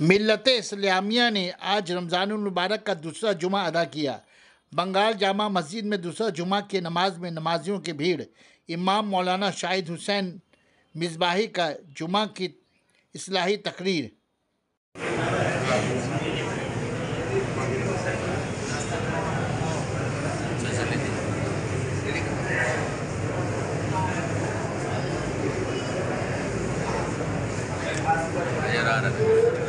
मिल्लत इस्लामिया ने आज रमज़ानुल मुबारक का दूसरा जुमा अदा किया। बंगाल जामा मस्जिद में दूसरा जुमा की नमाज में नमाजियों की भीड़। इमाम मौलाना शाहिद हुसैन मिसबाही का जुमा की इस्लाही तकरीर। नजर आ रहा है।